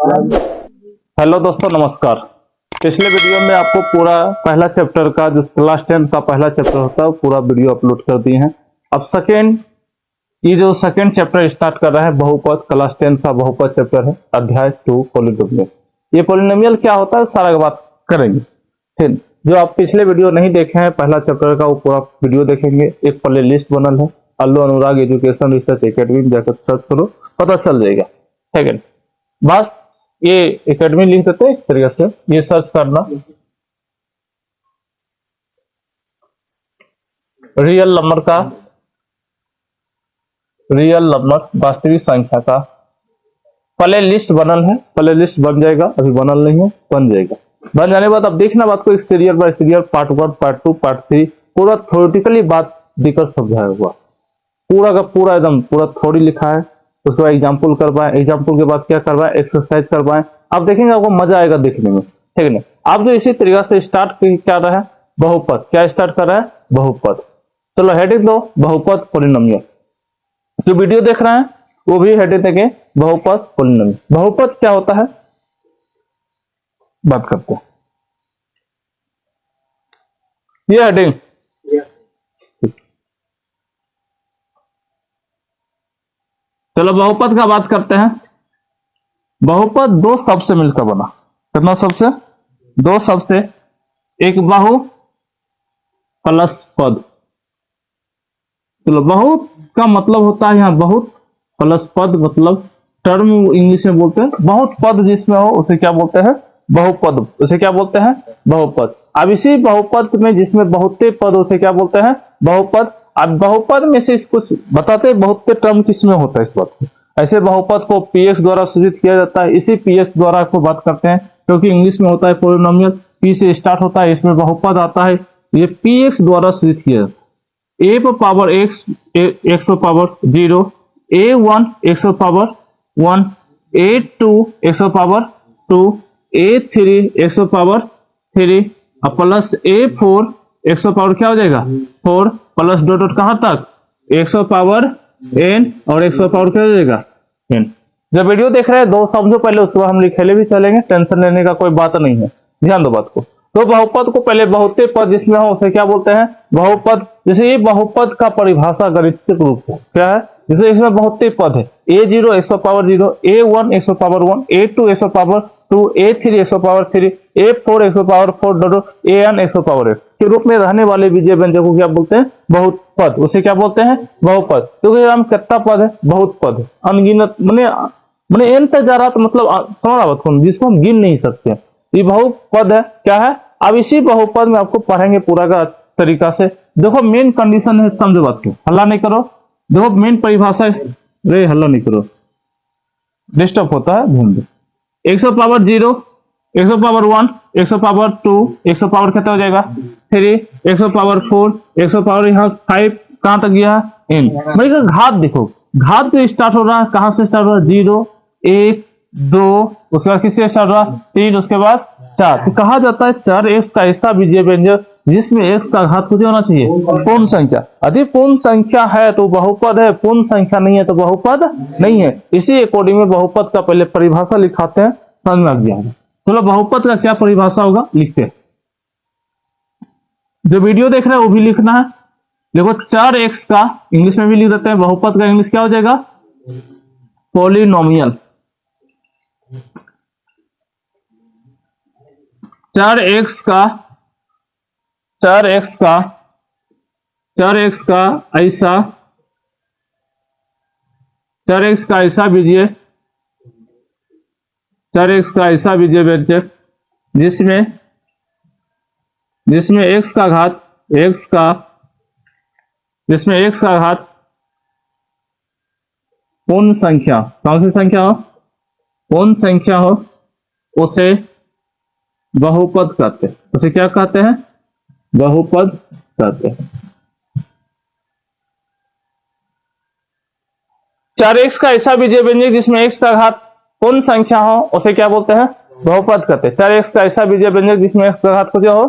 Hello दोस्तों, नमस्कार। पिछले वीडियो में आपको पूरा पहला चैप्टर का जो क्लास 10 का पहला चैप्टर होता है पूरा वीडियो अपलोड कर दिए हैं। अब ये जो सेकेंड चैप्टर स्टार्ट कर रहा है बहुपद, क्लास 10 का बहुपद चैप्टर है, अध्याय 2 पॉलिनोमियल। ये पॉलिनोमियल क्या होता है सारा बात करेंगे। फिर जो आप पिछले वीडियो नहीं देखे हैं पहला चैप्टर का वो पूरा वीडियो देखेंगे। एक प्ले लिस्ट बनल है, अल्लू अनुराग एजुकेशन रिसर्च एकेडमी में जाकर सर्च करो, पता चल जाएगा। ठीक है, बस ये एकेडमी लिंक देते हैं, इस तरीके से ये सर्च करना। रियल नंबर वास्तविक संख्या का प्ले लिस्ट बनल है, प्ले लिस्ट बन जाएगा, अभी बनल नहीं है, बन जाएगा। बन जाने के बाद अब देखना बात को एक serial bye serial, part 1 part 2 part 3 पूरा थ्योरेटिकली बात देकर समझाया हुआ, पूरा का पूरा एकदम पूरा थ्योरी लिखा है। उसके बाद एग्जाम्पल करवाएं, एग्जाम्पल के बाद क्या करवाएं, एक्सरसाइज करवाएं। अब देखेंगे आपको मजा आएगा देखने में। ठीक है ना। आप जो इसी तरीके से स्टार्ट क्या रहा है बहुपद, क्या स्टार्ट कर रहा है बहुपद। चलो हेडिंग दो बहुपद पॉलिनोमियल। जो वीडियो देख रहे हैं वो भी हेडिंग देंगे बहुपद पॉलिनोमियल। बहुपद क्या होता है बात करते हैं, ये हेडिंग। चलो बहुपद का बात करते हैं। बहुपद दो शब्द से मिलकर बना, कितना शब्द से? दो शब्द से, एक बाहु प्लस पद। चलो बहुत का मतलब होता है यहाँ बहुत प्लस पद, मतलब टर्म इंग्लिश में बोलते हैं बहुत पद जिसमें हो उसे क्या बोलते हैं बहुपद, उसे क्या बोलते हैं बहुपद। अब इसी बहुपद में जिसमें बहुते पद उसे क्या बोलते हैं बहुपद। अब बहुपद में से कुछ बताते हैं बहुते टर्म किसमें होता है इस बात को। ऐसे बहुपद को पीएक्स द्वारा सूचित किया जाता है, इसी पीएक्स द्वारा को बात करते हैं क्योंकि इंग्लिश में होता है पॉलिनोमियल, पी से स्टार्ट होता है, इसमें बहुपद आता है, ये पीएक्स द्वारा सूचित किया जाता है। ए पर पावर एक्स, एक्स पर पावर 0, A1 एक्स पर पावर 1, A2 एक्स पर पावर 2, A3 एक्स पर पावर 3 और प्लस A4 एक्स पर पावर क्या हो जाएगा 4 प्लस डॉट डॉट कहां तक एक्स पर पावर n और एक्स पर पावर क्या हो जाएगा n। जब वीडियो देख रहे हैं दो समझो पहले, उसके बाद हम लिखेले भी चलेंगे, टेंशन लेने का कोई बात नहीं है, ध्यान दो बात को। तो बहुपद को पहले बहुते पद जिसमें हो उसे क्या बोलते हैं बहुपद। जैसे ये बहुपद का परिभाषा गणितीय रूप से क्या है, जैसे इसमें बहुते पद है, A0 एक्स पर पावर 0, A1 एक्स पर पावर 1, A2 एक्स पर पावर 2, A3 एक्स पर पावर 3, A4 एक्स पर पावर 4 डॉट AN एक्स पर पावर 8 के रूप में रहने वाले बीजीय व्यंजक को क्या बोलते हैं बहुपद, उसे क्या बोलते हैं बहुपद। क्योंकि हम कितना पद है बहुत पद है, अनगिनत मैंने एन तक जा रहा तो मतलब समझ बात कौन जिसको हम गिन नहीं सकते, ये बहुपद है क्या है। अब इसी बहुपद में आपको पढ़ेंगे पूरा का तरीका से। देखो मेन कंडीशन है, समझो बात को, हल्ला नहीं करो। देखो मेन परिभाषा है, रे हल्ला नहीं करो डिस्टर्ब होता है, ध्यान दो। X power 0, x power 1, x power 2, x power कितना हो जाएगा 3, एक्स पावर 4, एक्स पावर यहाँ 5 कहां तक गया n। भाई का घात देखो, घात तो स्टार्ट हो रहा है कहां से स्टार्ट हो रहा है 0 1 2, उसके बाद किससे स्टार्ट हो रहा है 3, उसके बाद 4। तो कहा जाता है 4x का ऐसा बीजीय व्यंजक जिसमें x का घात कुछ होना चाहिए पूर्ण संख्या। यदि पूर्ण संख्या है तो बहुपद है, पूर्ण संख्या नहीं है तो बहुपद नहीं है। इसी अकॉर्डिंग में बहुपद का पहले परिभाषा लिखाते हैं, समझ में आ गया। चलो बहुपद का क्या परिभाषा होगा लिखते हैं, जो वीडियो देख रहे हैं वो भी लिखना है। देखो 4x का इंग्लिश में भी लिख देते हैं, बहुपद का इंग्लिश क्या हो जाएगा पॉलिनोमियल। 4x का ऐसा बीजीय 4x का ऐसा बीजीय व्यंजक जिसमें x का घात पूर्ण संख्या, कौन सी संख्या हो पूर्ण संख्या हो, उसे बहुपद कहते हैं। उसे क्या कहते हैं बहुपद कहते हैं। 4x का ऐसा बीजीय व्यंजक जिसमें x का घात पूर्ण संख्या हो उसे क्या बोलते हैं बहुपद कहते हैं। 4x का ऐसा बीजीय व्यंजक जिसमें x का घात कुछ हो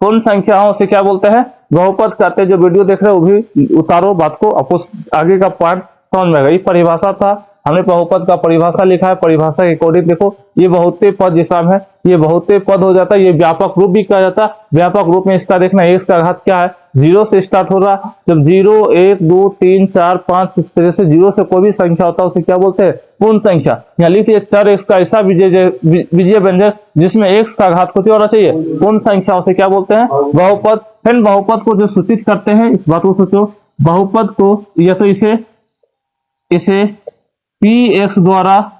पूर्ण संख्या हो उसे क्या बोलते हैं बहुपद कहते हैं। जो वीडियो देख रहे हो वो भी उतारो बात को, आपको आगे का पार्ट समझ में आएगा। ये परिभाषा था, हमने बहुपद का परिभाषा लिखा है, परिभाषा के अकॉर्डिंग देखो ये बहुते पद जिसका है ये बहुते पद हो जाता है, ये व्यापक रूप भी कहा जाता है। व्यापक रूप में इसका देखना x का घात क्या है, 0 से स्टार्ट हो रहा, जब 0 1 2 3 4 5 इस तरह से 0 से कोई भी संख्या होता है उसे क्या बोलते हैं, पूर्ण संख्या। यहाँ लिखिए चर x का ऐसा विजय व्यंजक जिसमें x का घात कुछ होना चाहिए, पूर्ण संख्या, उसे क्या बोलते हैं, बहुपद। फिर बहुपद को जो सूचित करते हैं इस बात को सोचो, बहुपद को या तो इसे px द्वारा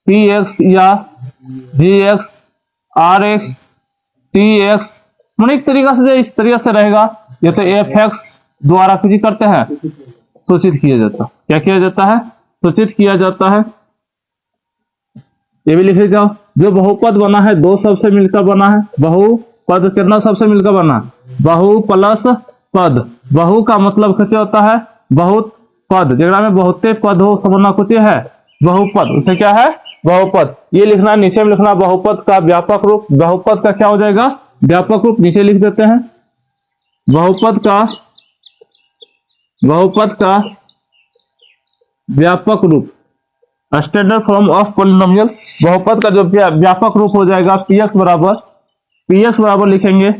px या gx rx tx अनेक तरीका से इस तरीके से रहेगा, या तो fx द्वारा कुछ करते हैं सूचित किया जाता है। क्या किया जाता है, सूचित किया जाता है। ये भी लिख जाओ, जो बहुपद बना है दो शब्द से मिलकर बना है। बहुपद कितना शब्द से मिलकर बना, बहु प्लस पद। बहु का मतलब कैसे होता है, बहुत पद, जगह में बहुते पद हो समझना कुछ है बहुपद, उसे क्या है, बहुपद। ये लिखना, नीचे में लिखना बहुपद का व्यापक रूप। बहुपद का क्या हो जाएगा, व्यापक रूप, नीचे लिख देते हैं बहुपद का व्यापक रूप, स्टैंडर्ड फॉर्म ऑफ पॉलिनोमियल। बहुपद का जो व्यापक रूप हो जाएगा px बराबर लिखेंगे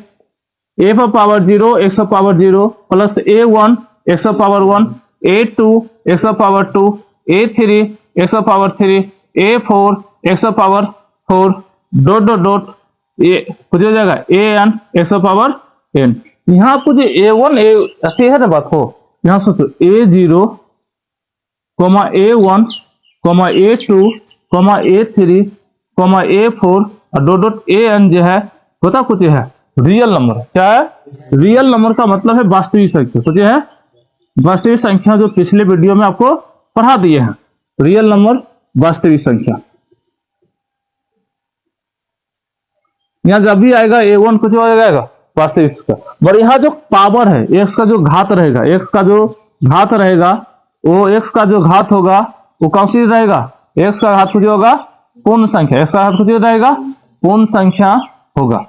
a power 0 x power 0 plus a1 x power 1 a2 x power 2 a3 x power 3 a4 x power 4 dot dot dot ये कुछ हो जाएगा an x पावर n। यहाँ कुछ a1 ऐसे है ना बात हो, यहाँ सोचो a0 a1 a2 a3 a4 और डॉट डॉट an जो है पता कुछ है रियल नंबर। क्या है, रियल नंबर का मतलब है वास्तविक संख्या। कुछ है वास्तविक संख्या, जो पिछले वीडियो में आपको पढ़ा दिए हैं, रियल नंबर वास्तविक संख्या। यहाँ जब भी आएगा a1 कुछ हो जाएगा वास्तविक का, और यहाँ जो पावर है x का जो घात रहेगा, x का जो घात रहेगा वो x का जो घात होगा वो कौन सी रहेगा, x का घात कुछ होगा पूर्ण संख्या, x का घात कुछ रहेगा पूर्ण संख्या होगा,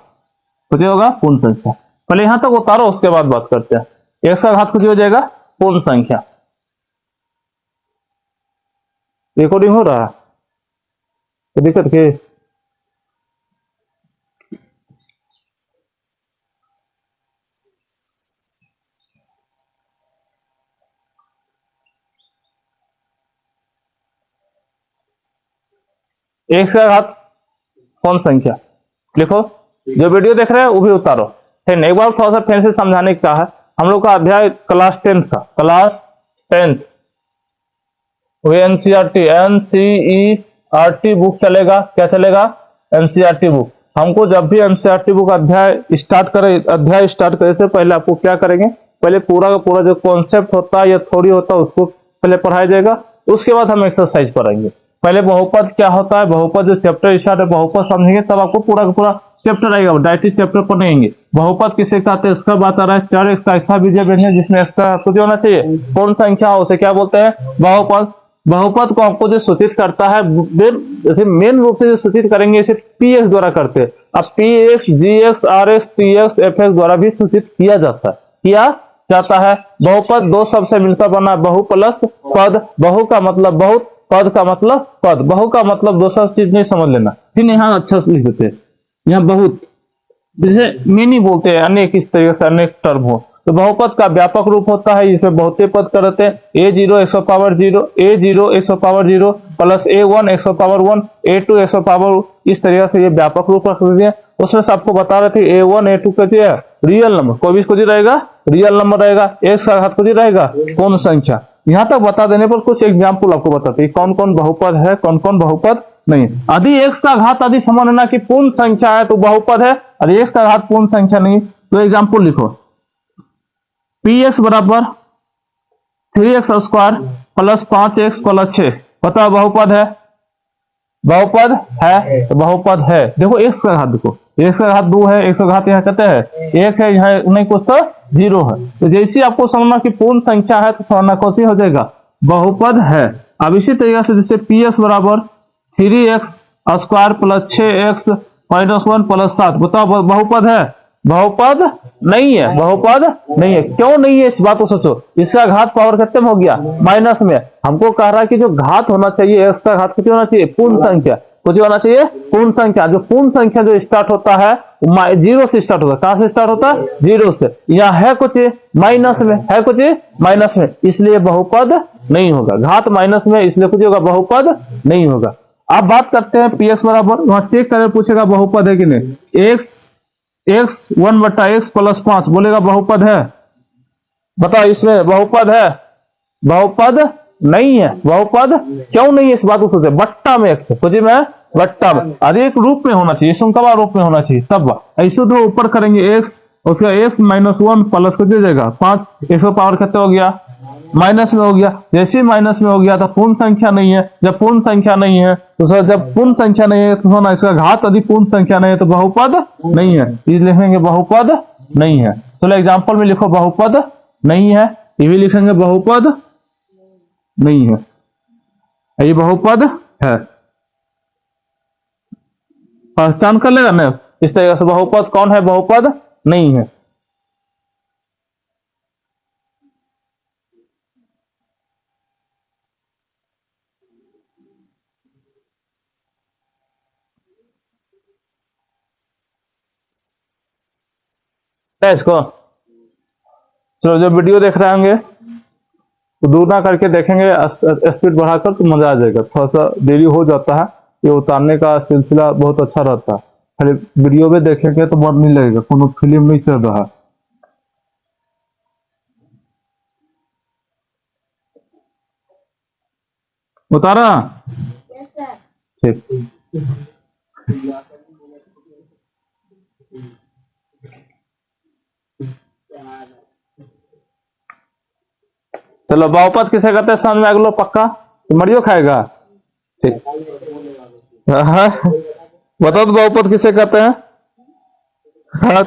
कुछ होगा पूर्ण संख्या। पहले यहां तक उतारो उसके बाद बात करते हैं। x का घात कुछ हो जाएगा पूर्ण संख्या। रिकॉर्डिंग हो रहा है तो दिक्कत के x का घात पूर्ण संख्या लिखो, जो वीडियो देख रहे हैं वो भी उतारो। फिर एक बार थोड़ा सा फिर से समझाने का है, हम लोग का अध्याय क्लास 10 का, क्लास 10 एनसीईआरटी बुक चलेगा। क्या चलेगा, एनसीईआरटी बुक। हमको जब भी एनसीईआरटी बुक अध्याय स्टार्ट करे से पहले आपको क्या करेंगे, पहले पूरा का पूरा जो कॉन्सेप्ट होता है या थ्योरी होता है उसको पहले पढ़ाया जाएगा, उसके बाद हम एक्सरसाइज पढ़ेंगे। पहले बहुपद क्या होता है, बहुपद जो चैप्टर स्टार्ट है बहुपद समझेंगे, तब आपको पूरा का पूरा चैप्टर आएगा, डायरेक्टली चैप्टर पढ़ेंगे। बहुपद किसे कहते हैं उसका बात आ रहा है। चर एक ऐसा विजय व्यंजक जिसमें एक्स्ट्रा कुछ होना चाहिए, पूर्ण संख्या हो, उसे क्या बोलते हैं, बहुपद। बहुपद को आपको जो सूचित करता है, जैसे मेन रूप से जो सूचित करेंगे इसे px द्वारा करते हैं। अब px gx rx tx fx द्वारा भी सूचित किया जाता है। बहुपद दो शब्द से मिलकर बना, बहु प्लस पद। बहु का मतलब बहुत, पद का मतलब पद। बहु का मतलब दूसरा चीज नहीं समझ लेना, फिर यहाँ अच्छा से लिख देते हैं। यहाँ बहुत जैसे मेनी बोलते हैं, अनेक, इस तरीके से अनेक टर्म हो। तो बहुपद का व्यापक रूप होता है, इसमें बहुते पद करते हैं। a0 x power 0 a0 x power 0 plus a1 x power 1 a2 x power, इस तरीके से ये व्यापक रूप रख दिए। उसमें से आपको बता रहे थे a1 a2 कैसे है रियल नंबर, कोई भी कुछ रहेगा रियल नंबर रहेगा, x का घात कुछ रहेगा पूर्ण संख्या। यहाँ तक बता देने पर कुछ एग्जाम्पल आपको बताते हैं कौन कौन बहुपद है, कौन कौन बहुपद नहीं। यदि x का घात यदि समझना कि पूर्ण संख्या है तो बहुपद है, यदि x का घात पूर्ण संख्या नहीं तो एग्जाम्पल लिखो, px बराबर 3x square plus 5x plus 6, पता बहुपद है, बहुपद है तो बहुपद है। देखो x का घात, देखो x का घात 2 है, x का घात यहाँ कहते हैं 1 है, यहाँ नहीं कुछ तो 0 है। तो जैसे आपको समझना कि पूर्ण संख्या है तो समझना कौन सी हो जाएगा, बहुपद है। अब इसी तरीके से जैसे px बराबर 3x square plus 6x minus 1 plus 7, बताओ बहुपद है, बहुपद नहीं है, बहुपद नहीं है। क्यों नहीं है इस बात को सोचो, इसका घात पावर कितने में हो गया, माइनस में। हमको कह रहा है कि जो घात होना चाहिए एक्स का घात कितनी होना चाहिए, पूर्ण संख्या। कुछ होना चाहिए पूर्ण संख्या। जो पूर्ण संख्या जो स्टार्ट होता है जीरो से स्टार्ट होता है। कहां से स्टार्ट होता है, जीरो से। यहाँ है कुछ माइनस में, है कुछ माइनस में, इसलिए बहुपद नहीं होगा। घात माइनस में इसलिए कुछ होगा, बहुपद नहीं होगा। अब बात करते हैं पी एक्स बराबर, वहां चेक करके पूछेगा बहुपद है कि नहीं। एक्स 1/x प्लस 5 बोलेगा बहुपद है। बताओ इसमें बहुपद है, बहुपद नहीं है। बहुपद क्यों नहीं है इस बात को सोचे, बट्टा में एक्स कुछ में बट्टा में अधिक रूप में होना चाहिए, संख्या रूप में होना चाहिए तब ऐसे। तो ऊपर करेंगे एक्स, उसका x -1 प्लस कुछ हो जाएगा 5, एक्स का पावर कितना हो गया, माइनस में हो गया। जैसे माइनस में हो गया तो पूर्ण संख्या नहीं है। जब पूर्ण संख्या नहीं है तो सर, जब पूर्ण संख्या नहीं है तो सोना इसका घात अधिक पूर्ण संख्या नहीं है तो बहुपद नहीं है। ये लिखेंगे बहुपद नहीं है। तो एग्जांपल में लिखो बहुपद नहीं है, ये भी लिखेंगे बहुपद नहीं है, ये बहुपद है। पहचान कर लेगा ना इस तरह से, बहुपद कौन है, बहुपद नहीं है। इसको चलो, जो वीडियो देख रहे होंगे तो दूर ना करके देखेंगे, स्पीड बढ़ाकर तो मजा आ जाएगा। थोड़ा सा देरी हो जाता है, ये उतारने का सिलसिला बहुत अच्छा रहता है। खाली वीडियो में देखेंगे तो मन नहीं लगेगा, कोनो फिल्म नहीं चल रहा है। उतारा ठीक। चलो बहुपद किसे कहते हैं समझ में आ गया पक्का, तो मरियो खाएगा ठीक। हाँ बताओ तो बहुपद किसे कहते हैं। हाँ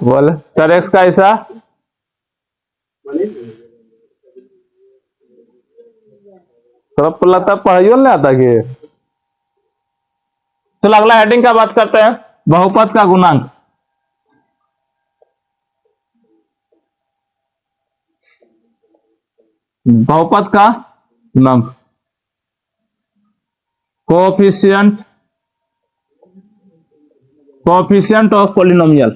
बोले 4x का ऐसा थोड़ा पढ़ाइयो नहीं आता कि। चलो अगला हेडिंग का बात करते हैं, बहुपद का गुणांक। बहुपद का गुणांक, कोएफिशिएंट ऑफ पॉलिनोमियल।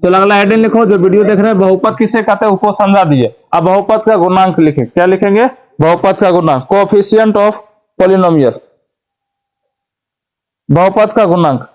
तो अगला हेडिंग लिखो, जो वीडियो देख रहे हैं बहुपद किसे कहते हैं उसको समझा दिए। अब बहुपद का गुणांक लिखे, क्या लिखेंगे, बहुपद का गुणांक, कोएफिशिएंट ऑफ पॉलिनोमियल, बहुपद का गुणांक।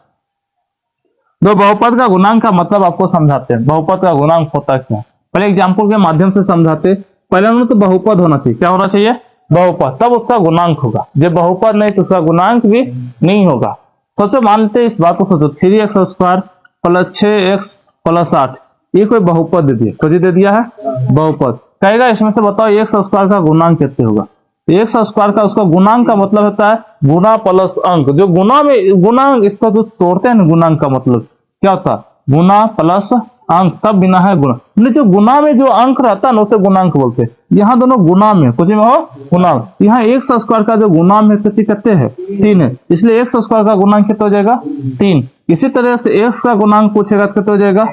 दो बहुपद का गुणांक का मतलब आपको समझाते हैं, बहुपद का गुणांक होता क्या। पहले एग्जाम्पल के माध्यम से समझाते। पहले में तो बहुपद होना चाहिए, क्या होना चाहिए, बहुपद, तब उसका गुणांक होगा। जब बहुपद नहीं तो उसका गुणांक भी नहीं होगा। सोचो, मानते हैं इस बात को, सोचो 3x² प्लस 6x प्लस 8 ये कोई बहुपद दे दिया, कुछ दे दिया है बहुपद। कहेगा इसमें से बताओ x² का गुणांक कितने होगा। x² का उसका गुणांक का मतलब होता है गुना प्लस अंक। जो गुना में गुणांक, इसका जो तोड़ते हैं ना गुणांक का मतलब क्या होता है, गुना प्लस अंक, तब बिना है गुणा। जो गुना में जो अंक रहता है ना उसे गुणांक बोलते हैं। यहाँ दोनों गुना में, कुछ में हो गुना। यहाँ x² का जो गुना में कितने है, 3 है, इसलिए x² का गुणांक कितना हो जाएगा, 3। इसी तरह से x का गुणांक पूछेगा कितना हो जाएगा,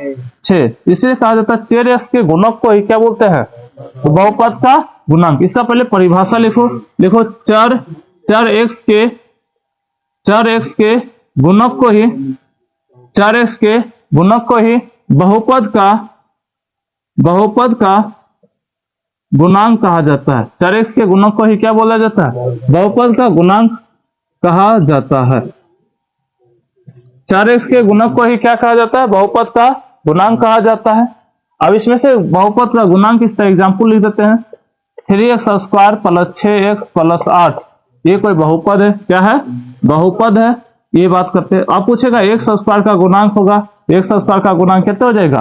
6। इसलिए कहा जाता है 4x के गुणक को ही क्या बोलते हैं, तो बहुपद का गुणांक। इसका पहले परिभाषा लिखो, लिखो 4x के गुणक को ही, 4x के गुणक को ही बहुपद का गुणांक कहा जाता है। 4x के गुणक को ही क्या बोला जाता है, बहुपद का गुणांक कहा जाता है। 4x के गुणक को ही क्या कहा जाता है, बहुपद का गुणांक कहा जाता है। अब इसमें से बहुपद का गुणांक इस तरह एग्जाम्पल लिख देते हैं, 3x² प्लस 6x प्लस 8 ये कोई बहुपद है, क्या है, बहुपद है। ये बात करते हैं। अब पूछेगा x² का गुणांक होगा, x² का गुणांक कितना हो जाएगा,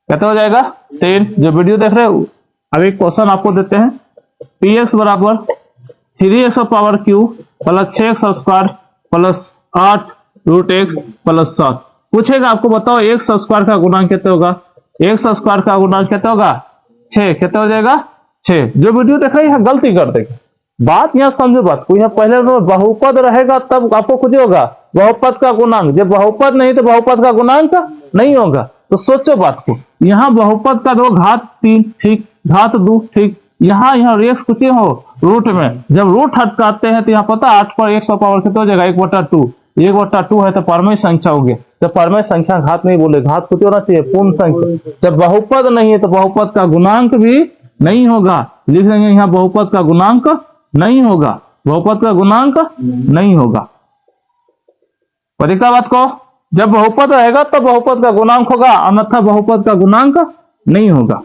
कितना हो जाएगा, 3। जो वीडियो देख रहे हो, अब एक क्वेश्चन आपको देते हैं, px बराबर 3x³ plus 6x² plus 8 √x plus 7। पूछेगा आपको बताओ x² का गुणांक कितना होगा, x² का गुणांक कितना होगा, 6। कितना हो जाएगा, 6। जो वीडियो देख रहे हैं गलती कर देगा, बात यहाँ समझो, बात को यहाँ पहले बहुपद रहेगा तब आपको कुछ होगा, बहुपद का गुणांक। जब बहुपद नहीं तो बहुपद का गुणांक नहीं होगा। तो सोचो बात को, यहाँ बहुपद का दो घात 3 ठीक, घात 2 ठीक, यहाँ यहाँ रेक्स कुछ हो रूट में, जब रूट हटकाते हैं तो यहाँ पता 8 पर 100 पावर कितना हो जाएगा 1/2, 1/2 है तो परमेय संख्या हो गया। जब परमेय संख्या घात नहीं बोले, घात कुछ होना चाहिए पूर्ण संख्या। जब बहुपद नहीं है तो बहुपद का गुणांक भी नहीं होगा, लिख देंगे यहाँ बहुपद का गुणांक नहीं होगा, बहुपद का गुणांक नहीं होगा। पता बात को, जब बहुपद रहेगा तो बहुपद का गुणांक होगा, अन्यथा बहुपद का गुणांक नहीं होगा।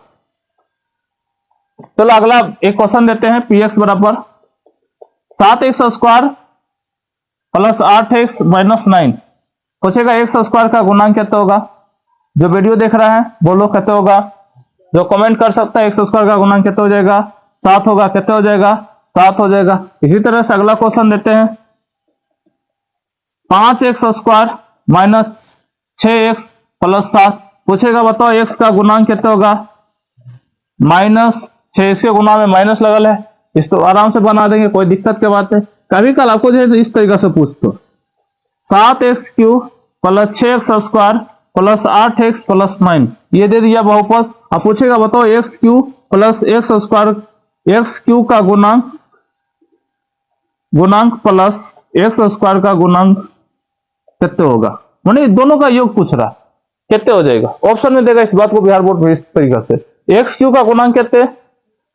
चलो अगला एक क्वेश्चन देते हैं। पी एक्स बराबर 7x² प्लस 8x माइनस 9, पूछेगा एक्स स्क्वायर का गुणांक कितना होगा। जो वीडियो देख रहा है बोलो कितना होगा, जो कमेंट कर सकता है एक्स स्क्वायर का गुणांक कितना हो जाएगा, 7 होगा। कितना हो जाएगा, 7 हो जाएगा। इसी तरह से अगला क्वेश्चन देते हैं। 5x² माइनस 6x प्लस 7, पूछेगा बताओ एक्स का गुणांक कितना होगा, -6। इसके गुणा में माइनस लगल है, इस तो आराम से बना देंगे, कोई दिक्कत की बात है। कभी कल आपको जो है इस तरीके से पूछ दो, 7x³ plus 6x² plus 8x plus 9, ये दे दिया बहुपद। अब पूछेगा बताओ x³ प्लस x² का गुणांक प्लस x² का गुणांक कितने होगा, माने दोनों का योग पूछ रहा, कितने हो जाएगा। ऑप्शन में देगा इस बात को बिहार बोर्ड में इस तरीके से, x³ का गुणांक कितने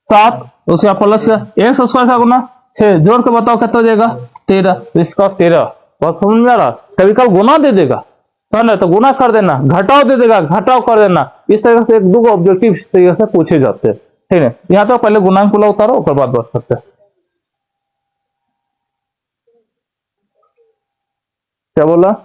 7, उसका प्लस x² का गुना 6, जोड़ के बताओ कितना हो जाएगा 13, इसका 13। बहुत समझ में आ रहा, कभी कल गुना दे देगा समझ तो गुना कर देना, घटाओ दे देगा घटाओ कर देना, इस तरह से एक दो ऑब्जेक्टिव इस तरीके से पूछे जाते हैं, ठीक है। यहाँ तो पहले गुणांक वाला उतारो, उसके बाद बात करते हैं। क्या बोला,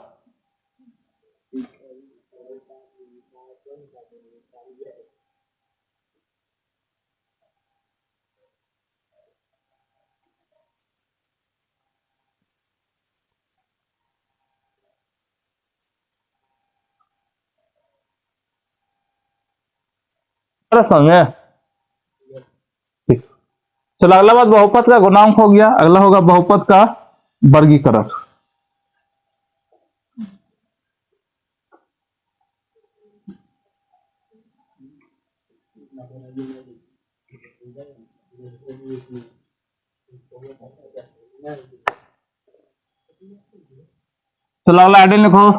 समझे, ठीक। चलो अगला बात बहुपद का गुणांक हो गया, अगला होगा बहुपद का वर्गीकरण। चलो अगला आइडियल लिखो,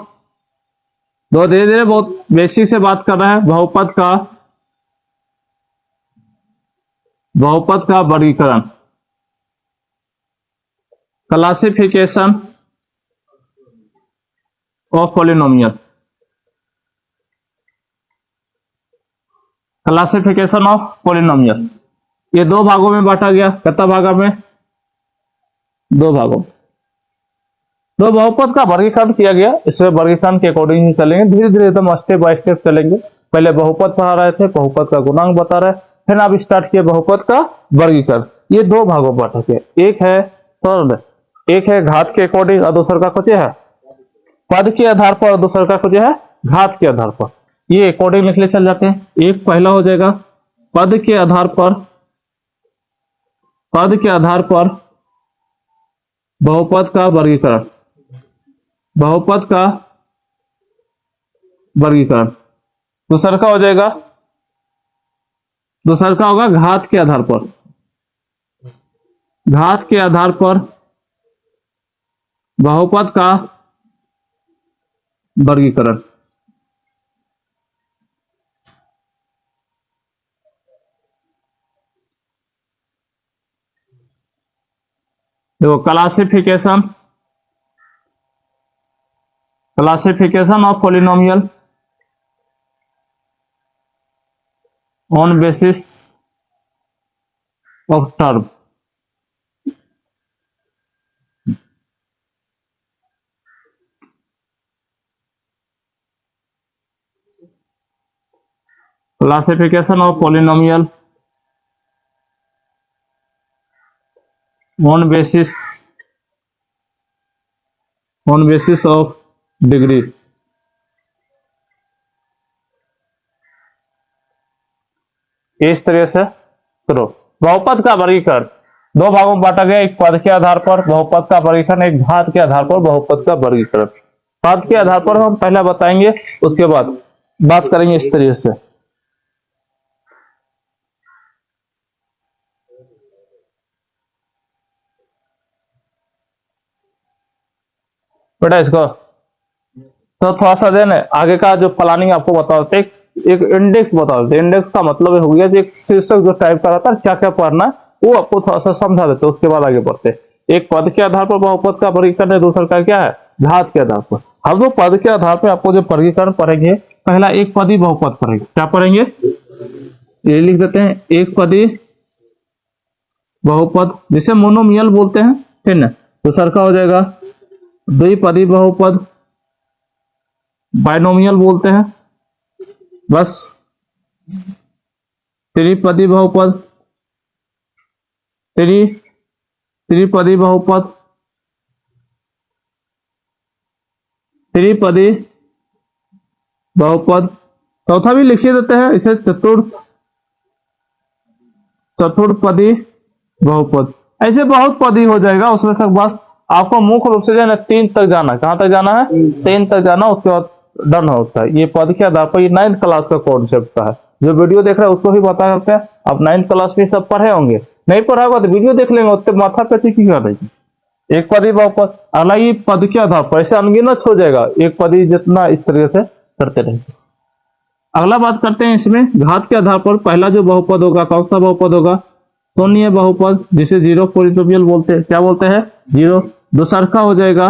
दो धीरे धीरे बहुत बेसिक से बात कर रहे हैं। बहुपद का वर्गीकरण, classification of polynomial, classification of polynomial. ये दो भागों में बांटा गया, कितना भागा में, दो भागों। दो बहुपद का वर्गीकरण किया गया, इसमें वर्गीकरण के अकॉर्डिंग ही चलेंगे, धीरे धीरे एकदम स्टेप बाय स्टेप चलेंगे। पहले बहुपद पढ़ा रहे थे, बहुपद का गुणांक बता रहे, फिर आप स्टार्ट किए बहुपद का वर्गीकरण। ये दो भागों में बांटा गया, एक है सरल, एक है घात के अकॉर्डिंग और दूसरा का कुछ है पद के आधार पर, और दूसरा का कुछ है घात के आधार पर। ये अकॉर्डिंग लिख ले चल जाते हैं। एक पहला हो जाएगा पद के आधार पर, पद के आधार पर बहुपद का वर्गीकरण, बहुपद का वर्गीकरण। दूसरा का हो जाएगा, दूसरा का होगा घात के आधार पर, घात के आधार पर बहुपद का वर्गीकरण। देखो classification, classification of polynomial on basis of term. Classification of polynomial on basis of degree. इस तरह से करो बहुपद का वर्गीकरण। दो भागों में बांटा गया, एक पद के आधार पर बहुपद का वर्गीकरण, एक घात के आधार पर बहुपद का वर्गीकरण। पद के आधार पर हम पहला बताएंगे, उसके बाद बात करेंगे इस तरीके से। बेटा इसको तो थोड़ा सा देना आगे का जो प्लानिंग आपको बता देते, एक इंडेक्स बता देते। इंडेक्स का मतलब हो गया जो एक शीर्षक जो टाइप का रहता है, क्या क्या पढ़ना है वो आपको थोड़ा सा समझा देते, उसके बाद आगे बढ़ते। एक पद के आधार पर बहुपद का वर्गीकरण है, दूसरा का क्या है घात के आधार पर। हम जो पद के आधार पर आपको जो वर्गीकरण पढ़ेंगे, पहला एक पदी बहुपद पढ़ेंगे। क्या पढ़ेंगे, ये लिख देते हैं, एक पदी बहुपद जिसे मोनोमियल बोलते हैं, ठीक ना। दूसरा का हो जाएगा द्विपदी बहुपद, बाइनोमियल बोलते हैं बस। त्रिपदी बहुपद, त्रिपदी बहुपद, त्रिपदी बहुपद। चौथा भी लिखिए देते हैं इसे चतुर्पदी बहुपद। ऐसे बहुत पदी हो जाएगा, उसमें से बस आपको मुख्य रूप से जो है ना 3 तक जाना। कहां तक जाना है, 3 तक जाना, उसके बाद डन होता है। ये पद के आधार पर, ये 9th क्लास का कॉन्सेप्ट का है। जो वीडियो देख रहे हैं उसको भी बता करते हैं, आप 9th क्लास में सब पढ़े होंगे, नहीं पढ़ा होगा तो वीडियो देख लेंगे, उतने माथा पे की कर रही। एक पदी बहुपद, अगला ये पद के आधार पर ऐसे अनगिनत हो जाएगा, एक पदी जितना इस तरीके से करते रहेंगे। अगला बात करते हैं इसमें घात के आधार पर। पहला जो बहुपद होगा कौन सा बहुपद होगा, शून्य बहुपद, जिसे जीरो पॉलिनोमियल बोलते हैं। क्या बोलते हैं, जीरो। दूसरा का हो जाएगा,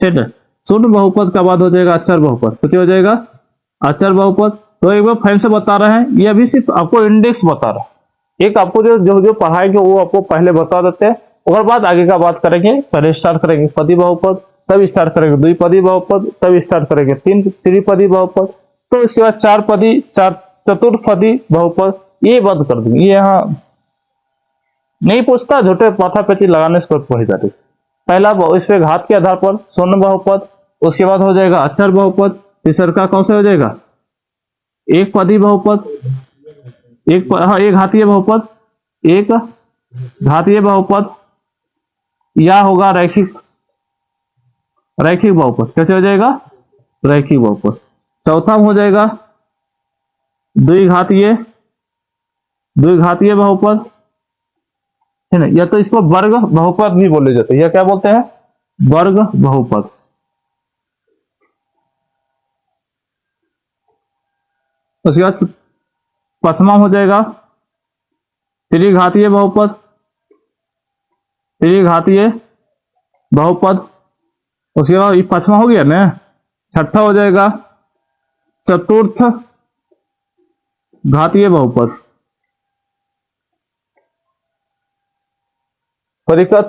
ठीक है, शून्य बहुपद का बाद हो जाएगा अचर बहुपद। तो क्या हो जाएगा, अचर बहुपद। तो एक बार फिर से बता रहे हैं, ये अभी सिर्फ आपको इंडेक्स बता रहा है। एक आपको जो पढ़ाएंगे वो आपको पहले बता देते हैं, और बाद आगे का बात करेंगे। पहले स्टार्ट करेंगे पदी बहुपद, तब स्टार्ट करेंगे द्विपदी बहुपद, तब स्टार्ट करेंगे त्रिपदी बहुपद, तो इसके बाद चतुर्पदी बहुपद। ये बंद कर देंगे, ये यहाँ नहीं पूछता, झूठे माथा पेची लगाने से पहुंच जाती। पहला इस पे घात के आधार पर शून्य बहुपद, उसके बाद हो जाएगा अचर बहुपद। तीसरा का कौन सा हो जाएगा, एक पदी बहुपद, एक घातीय बहुपद, एक घातीय बहुपद, या होगा रैखिक बहुपद। कैसे हो जाएगा, रैखिक बहुपद। चौथा हो जाएगा द्विघातीय बहुपद, है ना, या तो इसको वर्ग बहुपद भी बोले जाते हैं। या क्या बोलते हैं, वर्ग बहुपद। उसके बाद पांचवा हो जाएगा त्रिघातीय बहुपद, उसके बाद ये पांचवा हो गया ना। छठा हो जाएगा चतुर्थ घातीय बहुपद, परिकथ।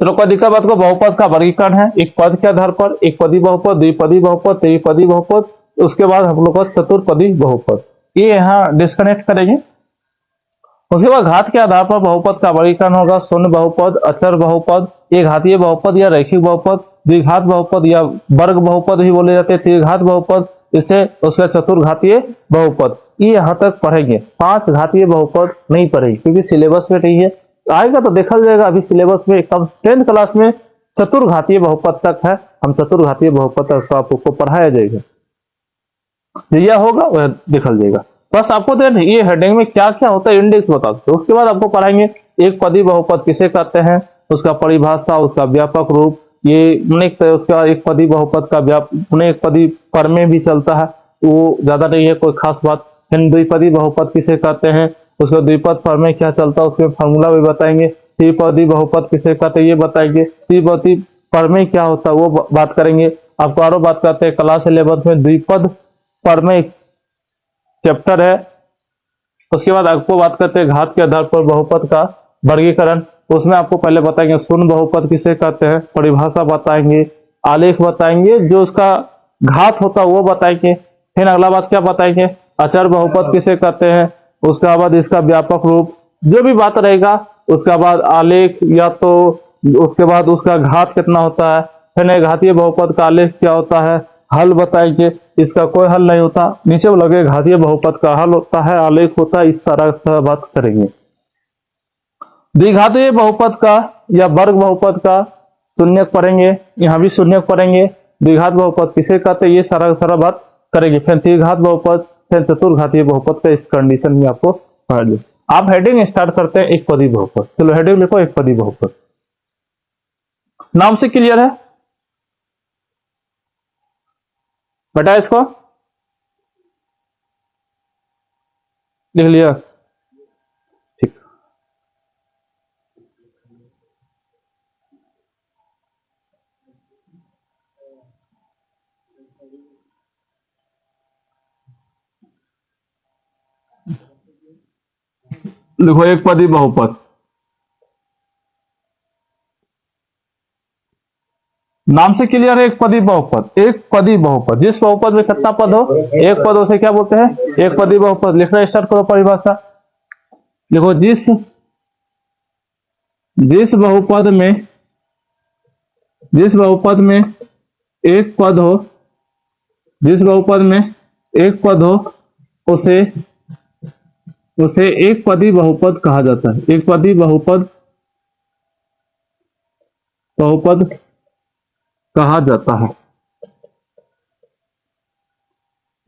चलो पदी का बात को, बहुपद का वर्गीकरण है, एक पद के आधार पर एक पदी बहुपद, द्विपदी बहुपद, त्रिपदी बहुपद, उसके बाद हम लोग का चतुर्पदी बहुपद। ये यहाँ डिस्कनेक्ट करेंगे। उसके बाद घात के आधार पर बहुपद का वर्गीकरण होगा शून्य बहुपद, अचर बहुपद, एक घातीय बहुपद या रैखिक बहुपद, द्विघात बहुपद या वर्ग बहुपद भी बोले जाते हैं, त्रिघात बहुपद, इसे उसका चतुर्घातीय बहुपद। ये यहाँ तक पढ़ेंगे। 5 घातीय बहुपद नहीं पढ़ेंगे क्योंकि सिलेबस में नहीं है, आएगा तो देखा जाएगा। अभी सिलेबस में कम 10th क्लास में चतुर्घातीय बहुपद तक है, हम चतुर्घातीय बहुपद तक आपको पढ़ाया जाएगा, यह होगा वह देखा जाएगा। बस आपको देन ये हेडिंग में क्या क्या होता है इंडेक्स बता दो। उसके बाद आपको पढ़ाएंगे एक पदी बहुपद किसे कहते हैं, उसका परिभाषा, उसका व्यापक रूप। ये उसका एक पदी बहुपद का अनेक पदी पर में भी चलता है, वो ज्यादा नहीं है कोई खास बात। फिर द्विपदी बहुपद किसे कहते हैं, उसका द्विपद पर में क्या चलता है, उसमें फॉर्मूला भी बताएंगे। त्रिपदी बहुपद किसे कहते हैं ये बताएंगे। त्रिपदी पर में क्या होता है वो बात करेंगे। आपको और बात करते हैं क्लास 11th में द्विपद पर में चैप्टर है। उसके बाद आपको बात करते हैं घात के आधार पर बहुपद का वर्गीकरण, उसमें आपको पहले बताएंगे शून्य बहुपद किसे कहते हैं, परिभाषा बताएंगे, आलेख बताएंगे, जो उसका घात होता है वो बताएंगे। फिर अगला बात क्या बताएंगे, अचर बहुपद किसे कहते हैं, उसके बाद इसका व्यापक रूप, जो भी बात रहेगा। उसके बाद आलेख, या तो उसके बाद उसका घात कितना होता है, फिर घातीय बहुपद का आलेख क्या होता है, हल बताएंगे, इसका कोई हल नहीं होता। नीचे लगे घातीय बहुपद का हल होता है, आलेख होता है, इस सारा बात करेंगे। द्विघातीय बहुपद का या वर्ग बहुपद का शून्यक पढ़ेंगे, यहाँ भी शून्यक पढ़ेंगे। द्विघात बहुपद किसे कहते हैं, ये सारा बात करेंगे। फिर त्रिघात बहुपद, फिर चतुर्घातीय बहुपद का इस कंडीशन में आपको पढ़ लो। आप हेडिंग स्टार्ट करते हैं एक पदी बहुपद। चलो हेडिंग लिखो एक पदी बहुपद। नाम से क्लियर है बेटा? इसको लिख लिया? ठीक। लिखो एक पदी बहुपद। नाम से क्लियर है? एक पदी बहुपद। एक पदी बहुपद, जिस बहुपद में कितना पद हो, एक पद, उसे क्या बोलते हैं? एक पदी बहुपद। लिखना स्टार्ट करो परिभाषा। देखो जिस बहुपद में एक पद हो, जिस बहुपद में एक पद हो, उसे एक पदी बहुपद कहा जाता है। एक पदी बहुपद कहा जाता है।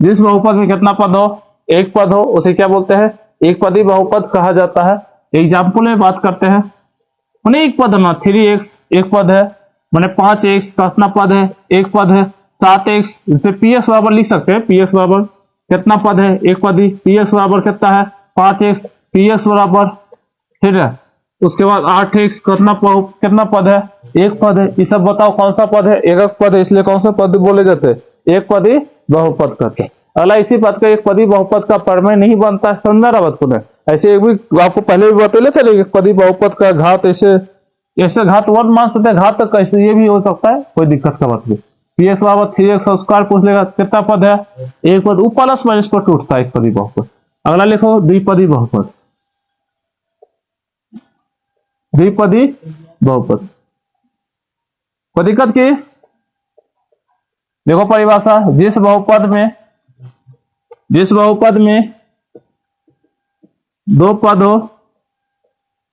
जिस बहुपद में कितना पद हो, एक पद हो, उसे क्या बोलते हैं? एक पदी बहुपद कहा जाता है। एग्जाम्पल में बात करते हैं। मैंने एक पद है ना, 3x एक पद है, मैंने 5x का कितना पद है? एक पद है। 7x, इसे px बराबर लिख सकते हैं। px बराबर कितना पद है? एक पदी। px बराबर कितना है? 5x। px बराबर, ठीक है, उसके बाद 8x कितना पद है? एक पद है। ये सब बताओ कौन सा पद है? एकक पद है, इसलिए कौन सा पद बोले जाते हैं? एक पदी बहुपद कहते हैं। अगला इसी पद का एक पदी बहुपद का प्रमेय नहीं बनता है। समझ में आ रहा बात को नहीं? ऐसे एक भी आपको पहले भी बतौले थे, एक पदी बहुपद का घात ऐसे घात 1 मान सकते हैं, घात तक कैसे ये भी हो सकता है, कोई दिक्कत का बात नहीं। px बराबर 3x स्क्वायर पूछ लेगा, कितना पद है? एक पद। प्लस माइनस पर टूटता है एक पदी बहुपद। अगला लिखो द्विपदी बहुपद। द्विपदी बहुपद कोई दिक्कत की? देखो परिभाषा, जिस बहुपद में दो पद हो,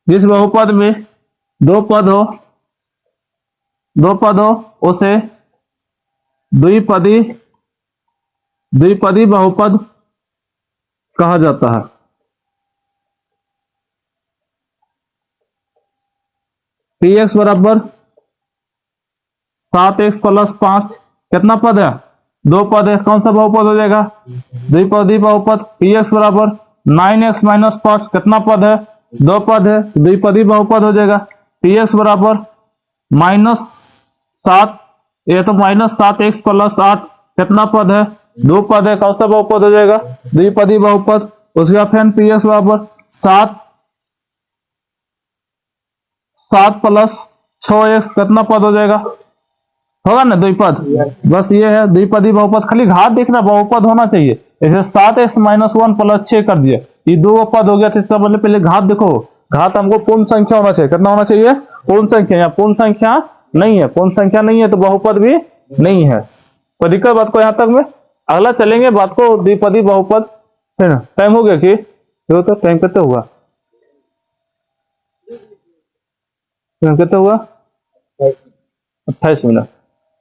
जिस बहुपद में दो पद हो, उसे द्विपदी बहुपद कहा जाता है। px बराबर 7x प्लस 5 कितना पद है? दो पद है। कौन सा बहुपद हो जाएगा? द्विपदी बहुपद। px बराबर 9x माइनस 5 कितना पद है? दो पद है, द्विपदी बहुपद हो जाएगा। px बराबर -7, ये तो -7x प्लस 8 कितना पद है? दो पद है। कौन सा बहुपद हो जाएगा? द्विपदी बहुपद। उसके बाद फिर px बराबर 7 प्लस 6x कितना पद हो जाएगा? होगा ना द्विपद। बस ये है द्विपदी बहुपद। खाली घात देखना, बहुपद होना चाहिए। जैसे 7x माइनस 1 प्लस 6 कर दिया, ये दो पद हो गया। तो इसका मतलब पहले घात देखो, घात हमको पूर्ण संख्या होना चाहिए। कितना होना चाहिए? पूर्ण संख्या। या पूर्ण संख्या नहीं है, पूर्ण संख्या नहीं है तो बहुपद भी नहीं है। तो दिक्कत बात को यहां तक में। अगला चलेंगे बात को द्विपदी बहुपद, है ना? टाइम हो गया कि तो टाइम कितना हुआ? कितना हुआ? 28 मिनट।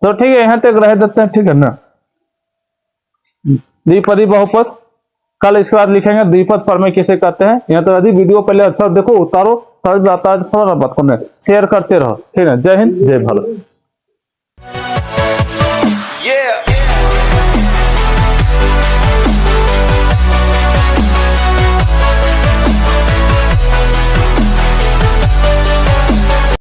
तो ठीक है, यहां तक रह देते हैं, ठीक है ना? द्विपदी बहुपद कल इसके बाद लिखेंगे द्विपद प्रमेय किसे कहते हैं। यहाँ तो यदि वीडियो पहले अच्छा देखो, उतारो, समझ आता है, समझ बात को शेयर करते रहो, ठीक है? जय हिंद, जय भारत।